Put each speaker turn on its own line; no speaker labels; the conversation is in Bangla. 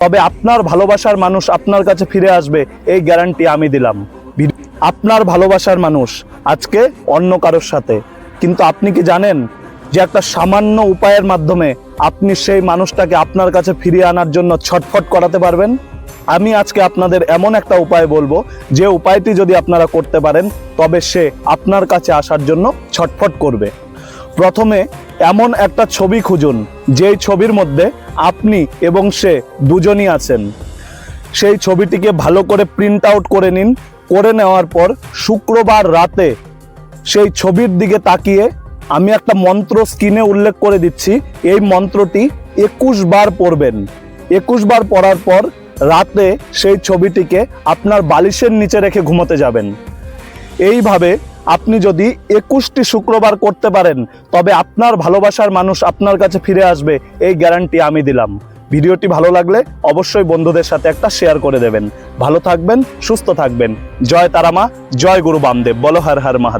তবে আপনার ভালোবাসার মানুষ আপনার কাছে ফিরে আসবে, এই গ্যারান্টি আমি দিলাম। আপনার ভালোবাসার মানুষ আজকে অন্য কারোর সাথে, কিন্তু আপনি কি জানেন যে একটা সামান্য উপায়ের মাধ্যমে আপনি সেই মানুষটাকে আপনার কাছে ফিরিয়ে আনার জন্য ছটফট করাতে পারবেন? আমি আজকে আপনাদের এমন একটা উপায় বলবো, যে উপায়টি যদি আপনারা করতে পারেন তবে সে আপনার কাছে আসার জন্য ছটফট করবে। প্রথমে এমন একটা ছবি খুঁজুন যেই ছবির মধ্যে আপনি এবং সে দুজনই আছেন। সেই ছবিটিকে ভালো করে প্রিন্ট আউট করে নিন। করে নেওয়ার পর শুক্রবার রাতে সেই ছবির দিকে তাকিয়ে আমি একটা মন্ত্র স্ক্রিনে উল্লেখ করে দিচ্ছি, এই মন্ত্রটি 21 বার পড়বেন। 21 বার পড়ার পর রাতে সেই ছবিটিকে আপনার বালিশের নিচে রেখে ঘুমোতে যাবেন। এইভাবে আপনি যদি 21টি শুক্রবার করতে পারেন তবে আপনার ভালোবাসার মানুষ আপনার কাছে ফিরে আসবে, এই গ্যারান্টি আমি দিলাম। ভিডিওটি ভালো লাগলে অবশ্যই বন্ধুদের সাথে একটা শেয়ার করে দেবেন। ভালো থাকবেন, সুস্থ থাকবেন। জয় তারা মা, জয় গুরু বামদেব। বলো হর হর মহাদেব।